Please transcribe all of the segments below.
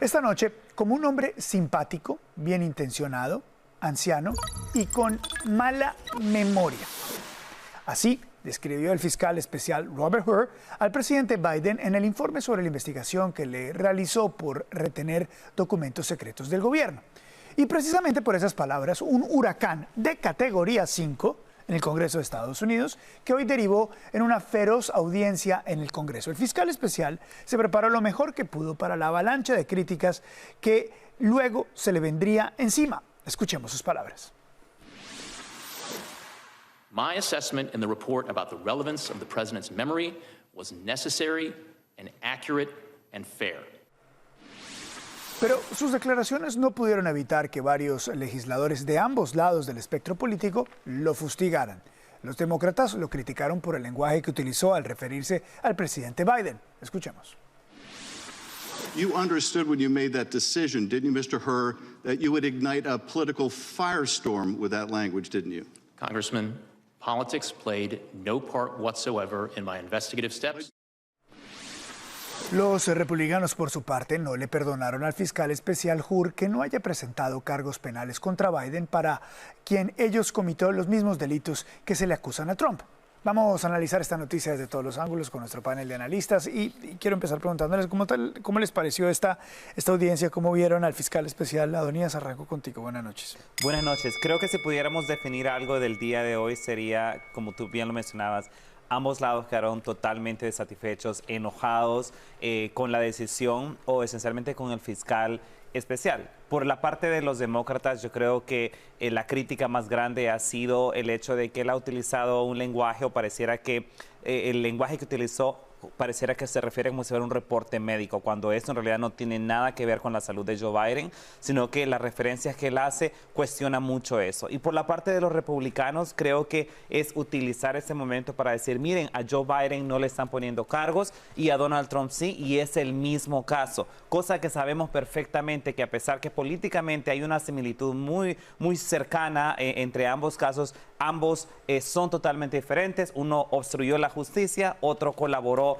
esta noche como un hombre simpático, bien intencionado, anciano y con mala memoria. Así describió el fiscal especial Robert Hur al presidente Biden en el informe sobre la investigación que le realizó por retener documentos secretos del gobierno. Y precisamente por esas palabras, un huracán de categoría 5 en el Congreso de Estados Unidos, que hoy derivó en una feroz audiencia en el Congreso. El fiscal especial se preparó lo mejor que pudo para la avalancha de críticas que luego se le vendría encima. Escuchemos sus palabras. My assessment in the report about the relevance of the president's memory was necessary and accurate and fair. Pero sus declaraciones no pudieron evitar que varios legisladores de ambos lados del espectro político lo fustigaran. Los demócratas lo criticaron por el lenguaje que utilizó al referirse al presidente Biden. Escuchemos. You understood when you made that decision, didn't you, Mr. Hur, that you would ignite a political firestorm with that language, didn't you? Congressman, politics played no part whatsoever in my investigative steps. Los republicanos, por su parte, no le perdonaron al fiscal especial Hur que no haya presentado cargos penales contra Biden, para quien ellos cometió los mismos delitos que se le acusan a Trump. Vamos a analizar esta noticia desde todos los ángulos con nuestro panel de analistas y quiero empezar preguntándoles cómo les pareció esta audiencia, cómo vieron al fiscal especial. Adonías, arranco contigo. Buenas noches. Buenas noches. Creo que si pudiéramos definir algo del día de hoy sería, como tú bien lo mencionabas, ambos lados quedaron totalmente desatisfechos, enojados con la decisión o esencialmente con el fiscal especial. Por la parte de los demócratas, yo creo que la crítica más grande ha sido el hecho de que él ha utilizado un lenguaje, o pareciera que el lenguaje que utilizó pareciera que se refiere como si fuera un reporte médico, cuando esto en realidad no tiene nada que ver con la salud de Joe Biden, sino que las referencias que él hace cuestiona mucho eso. Y por la parte de los republicanos, creo que es utilizar ese momento para decir, miren, a Joe Biden no le están poniendo cargos y a Donald Trump sí, y es el mismo caso. Cosa que sabemos perfectamente que a pesar que políticamente hay una similitud muy cercana entre ambos casos, ambos son totalmente diferentes. Uno obstruyó la justicia, otro colaboró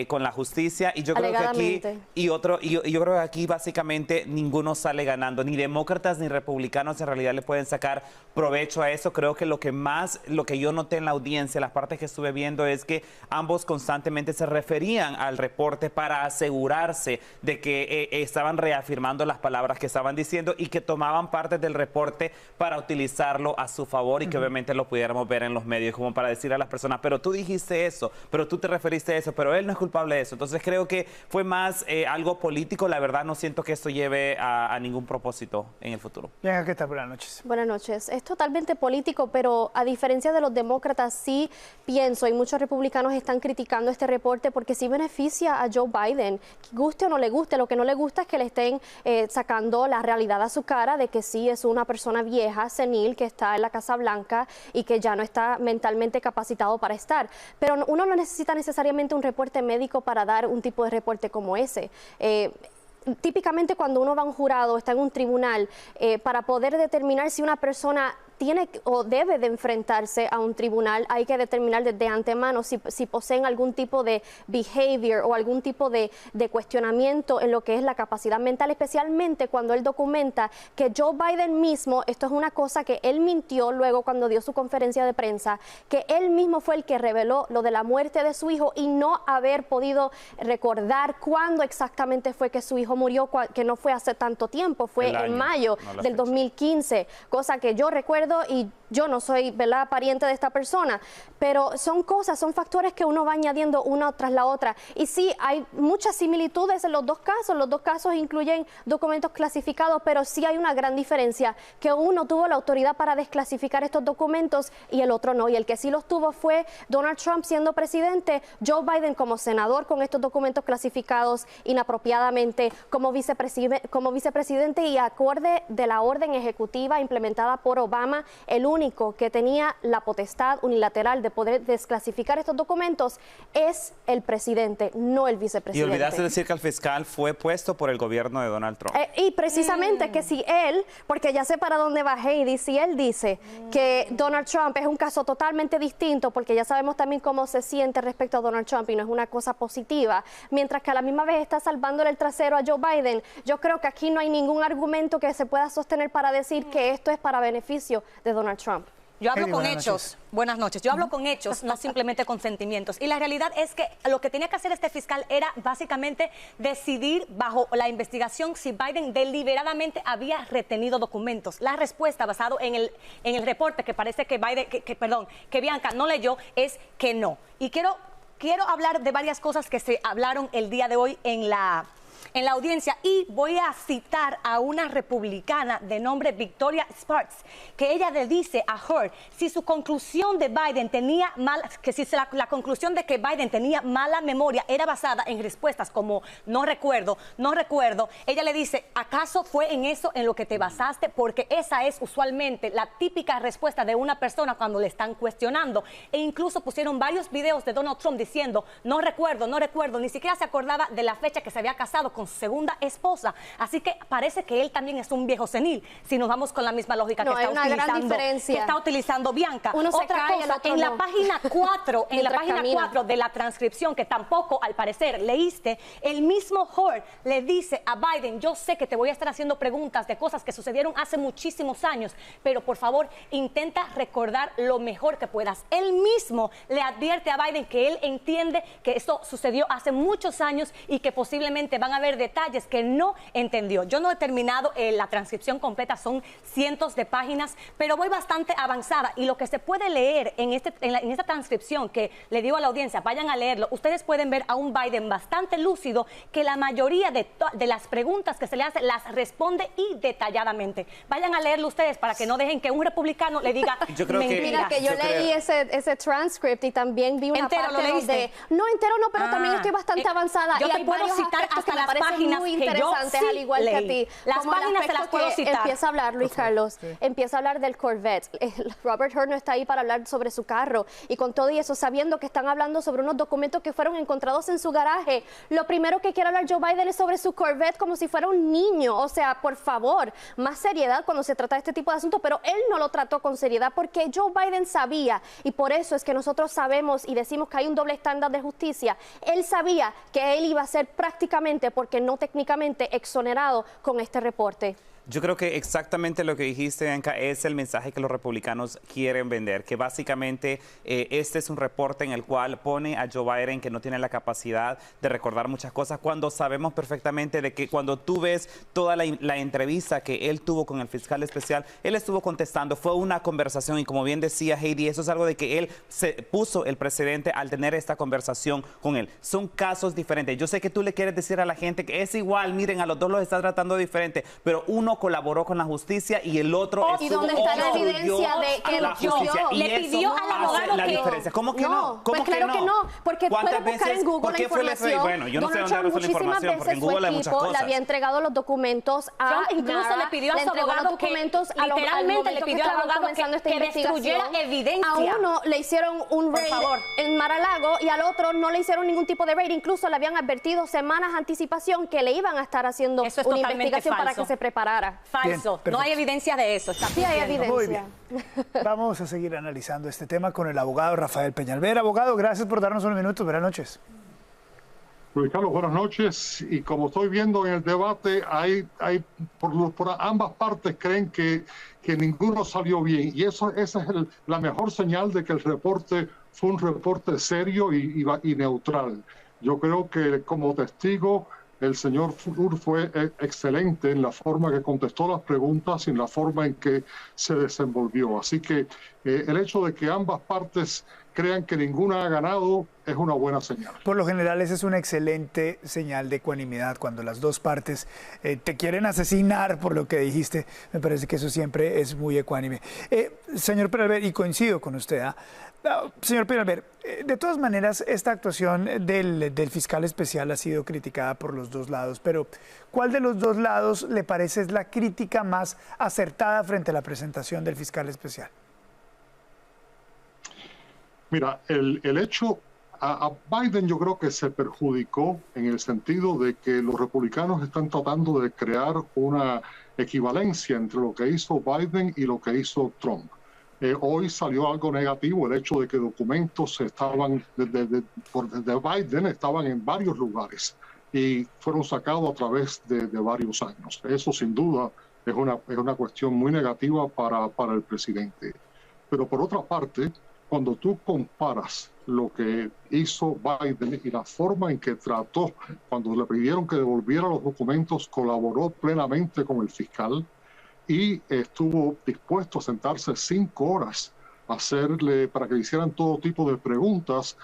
con la justicia, y yo creo que aquí yo creo que aquí básicamente ninguno sale ganando, ni demócratas ni republicanos en realidad le pueden sacar provecho a eso. Creo que lo que yo noté en la audiencia, las partes que estuve viendo, es que ambos constantemente se referían al reporte para asegurarse de que estaban reafirmando las palabras que estaban diciendo y que tomaban partes del reporte para utilizarlo a su favor y que obviamente lo pudiéramos ver en los medios como para decir a las personas, pero tú dijiste eso, pero tú te referiste a eso, pero él no es culpable de eso. Entonces creo que fue más algo político. La verdad no siento que esto lleve a ningún propósito en el futuro. Bien, ¿qué tal? Buenas noches. Buenas noches. Es totalmente político, pero a diferencia de los demócratas, sí pienso, y muchos republicanos están criticando este reporte porque sí beneficia a Joe Biden. Guste o no le guste, lo que no le gusta es que le estén sacando la realidad a su cara de que sí es una persona vieja, senil, que está en la Casa Blanca y que ya no está mentalmente capacitado para estar. Pero uno no necesita necesariamente un reporte médico para dar un tipo de reporte como ese. Típicamente cuando uno va a un jurado, está en un tribunal, para poder determinar si una persona tiene o debe de enfrentarse a un tribunal, hay que determinar desde antemano si poseen algún tipo de behavior o algún tipo de cuestionamiento en lo que es la capacidad mental, especialmente cuando él documenta que Joe Biden mismo, esto es una cosa que él mintió luego cuando dio su conferencia de prensa, que él mismo fue el que reveló lo de la muerte de su hijo y no haber podido recordar cuándo exactamente fue que su hijo murió, que no fue hace tanto tiempo, fue en mayo del 2015, cosa que yo recuerdo. Y yo no soy, ¿verdad?, pariente de esta persona, pero son cosas, son factores que uno va añadiendo una tras la otra. Y sí, hay muchas similitudes en los dos casos incluyen documentos clasificados, pero sí hay una gran diferencia, que uno tuvo la autoridad para desclasificar estos documentos y el otro no, y el que sí los tuvo fue Donald Trump siendo presidente, Joe Biden como senador con estos documentos clasificados inapropiadamente, como vicepresidente y acorde de la orden ejecutiva implementada por Obama, el único único que tenía la potestad unilateral de poder desclasificar estos documentos es el presidente, no el vicepresidente. Y olvidaste decir que el fiscal fue puesto por el gobierno de Donald Trump. Y precisamente que si él, porque ya sé para dónde va Heidi, si él dice que Donald Trump es un caso totalmente distinto, porque ya sabemos también cómo se siente respecto a Donald Trump y no es una cosa positiva, mientras que a la misma vez está salvándole el trasero a Joe Biden, yo creo que aquí no hay ningún argumento que se pueda sostener para decir que esto es para beneficio de Donald Trump. Yo hablo con hechos. Buenas noches. Yo hablo con hechos, no simplemente con sentimientos. Y la realidad es que lo que tenía que hacer este fiscal era básicamente decidir bajo la investigación si Biden deliberadamente había retenido documentos. La respuesta basado en el reporte que parece que que Bianca no leyó es que no. Y quiero hablar de varias cosas que se hablaron el día de hoy en la audiencia, y voy a citar a una republicana de nombre Victoria Sparks, que ella le dice a Hur si su conclusión de Biden tenía la conclusión de que Biden tenía mala memoria era basada en respuestas como no recuerdo, ella le dice, ¿acaso fue en eso en lo que te basaste? Porque esa es usualmente la típica respuesta de una persona cuando le están cuestionando, e incluso pusieron varios videos de Donald Trump diciendo, no recuerdo, ni siquiera se acordaba de la fecha que se había casado con su segunda esposa. Así que parece que él también es un viejo senil, si nos vamos con la misma lógica que está utilizando Bianca. Uno se Otra cae, cosa, el otro en no. la página 4, de la transcripción, que tampoco al parecer leíste, el mismo Hur le dice a Biden, yo sé que te voy a estar haciendo preguntas de cosas que sucedieron hace muchísimos años, pero por favor intenta recordar lo mejor que puedas. Él mismo le advierte a Biden que él entiende que esto sucedió hace muchos años y que posiblemente van a haber detalles que no entendió. Yo no he terminado la transcripción completa, son cientos de páginas, pero voy bastante avanzada, y lo que se puede leer en esta transcripción que le digo a la audiencia, vayan a leerlo, ustedes pueden ver a un Biden bastante lúcido, que la mayoría de las preguntas que se le hace las responde y detalladamente. Vayan a leerlo ustedes para que no dejen que un republicano le diga mentiras. Mira que yo leí ese transcript y también vi una entero, parte donde... No, entero no, pero también estoy bastante avanzada. Yo y te hay puedo varios citar aspectos hasta que me las parecen páginas muy que yo interesantes, al igual que a leí. ti. Las como el páginas se las aspecto puedo que citar. Empieza a hablar, Luis Carlos, empieza a hablar del Corvette. Robert Hur no está ahí para hablar sobre su carro, y con todo y eso, sabiendo que están hablando sobre unos documentos que fueron encontrados en su garaje, lo primero que quiere hablar Joe Biden es sobre su Corvette como si fuera un niño. O sea, por favor, más seriedad cuando se trata de este tipo de asuntos, pero él no lo trató con seriedad porque Joe Biden sabía, y por eso es que nosotros sabemos y decimos que hay un doble estándar de justicia. Él sabía que él iba a ser prácticamente, porque no técnicamente, exonerado con este reporte. Yo creo que exactamente lo que dijiste, Bianca, es el mensaje que los republicanos quieren vender, que básicamente este es un reporte en el cual pone a Joe Biden que no tiene la capacidad de recordar muchas cosas, cuando sabemos perfectamente de que cuando tú ves toda la entrevista que él tuvo con el fiscal especial, él estuvo contestando, fue una conversación, y como bien decía Heidi, eso es algo de que él se puso el precedente al tener esta conversación con él. Son casos diferentes. Yo sé que tú le quieres decir a la gente que es igual, miren, a los dos los está tratando diferente, pero uno colaboró con la justicia y el otro ¿y dónde está la evidencia de que la justicia? Y le pidió al abogado la que diferencia. ¿Cómo que no? Pues claro que no, porque pueden buscar en Google la información. Bueno, yo no sé Donald dónde Trump fue la información, porque en Google hay muchas cosas. Le había entregado los documentos a Trump incluso le pidió a su abogado que literalmente le pidió al abogado que destruyera evidencia. A uno le hicieron un raid en Mar-a-Lago y al otro no le hicieron ningún tipo de raid. Incluso le habían advertido semanas de anticipación que le iban a estar haciendo una investigación para que se preparara. Falso. Bien, no hay evidencia de eso. Sí hay evidencia. Muy bien. Vamos a seguir analizando este tema con el abogado Rafael Peñalver. Abogado, gracias por darnos unos minutos. Buenas noches. Luis Carlos, buenas noches. Y como estoy viendo en el debate, por ambas partes creen que ninguno salió bien. Y esa es la mejor señal de que el reporte fue un reporte serio y neutral. Yo creo que como testigo, el señor Hur fue excelente en la forma que contestó las preguntas y en la forma en que se desenvolvió. Así que el hecho de que ambas partes crean que ninguna ha ganado es una buena señal. Por lo general, esa es una excelente señal de ecuanimidad. Cuando las dos partes te quieren asesinar por lo que dijiste, me parece que eso siempre es muy ecuánime. Señor Peñalver, y coincido con usted, señor Peñalver, de todas maneras, esta actuación del fiscal especial ha sido criticada por los dos lados, pero ¿cuál de los dos lados le parece es la crítica más acertada frente a la presentación del fiscal especial? Mira, el hecho, a Biden yo creo que se perjudicó en el sentido de que los republicanos están tratando de crear una equivalencia entre lo que hizo Biden y lo que hizo Trump. Hoy salió algo negativo, el hecho de que documentos estaban de Biden estaban en varios lugares y fueron sacados a través de varios años. Eso sin duda es una cuestión muy negativa para el presidente. Pero por otra parte, cuando tú comparas lo que hizo Biden y la forma en que trató, cuando le pidieron que devolviera los documentos, colaboró plenamente con el fiscal y estuvo dispuesto a sentarse 5 horas para que le hicieran todo tipo de preguntas.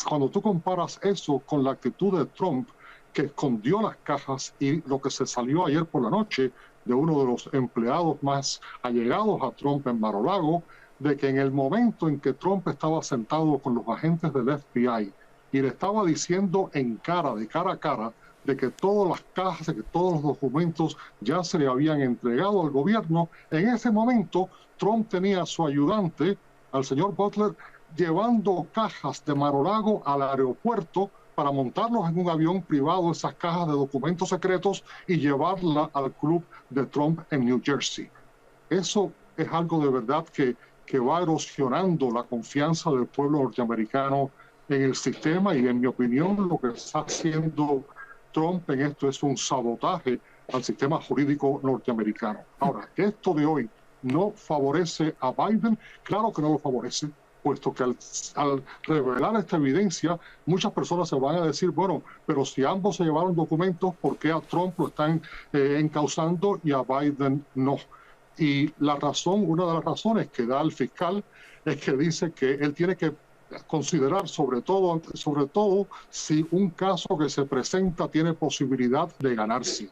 Cuando tú comparas eso con la actitud de Trump, que escondió las cajas, y lo que se salió ayer por la noche de uno de los empleados más allegados a Trump en Mar-a-Lago, de que en el momento en que Trump estaba sentado con los agentes del FBI y le estaba diciendo de cara a cara, de que todas las cajas, de que todos los documentos ya se le habían entregado al gobierno, en ese momento Trump tenía a su ayudante, al señor Butler, llevando cajas de Mar-a-Lago al aeropuerto para montarlos en un avión privado, esas cajas de documentos secretos, y llevarla al club de Trump en New Jersey. Eso es algo de verdad que va erosionando la confianza del pueblo norteamericano en el sistema, y en mi opinión lo que está haciendo Trump en esto es un sabotaje al sistema jurídico norteamericano. Ahora, esto de hoy no favorece a Biden, claro que no lo favorece, puesto que al revelar esta evidencia, muchas personas se van a decir, bueno, pero si ambos se llevaron documentos, ¿por qué a Trump lo están encausando y a Biden no? Y una de las razones que da el fiscal es que dice que él tiene que considerar sobre todo si un caso que se presenta tiene posibilidad de ganarse.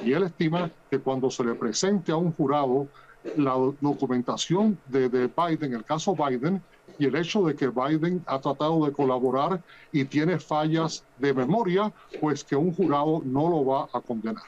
Y él estima que cuando se le presente a un jurado la documentación de Biden, el caso Biden, y el hecho de que Biden ha tratado de colaborar y tiene fallas de memoria, pues que un jurado no lo va a condenar.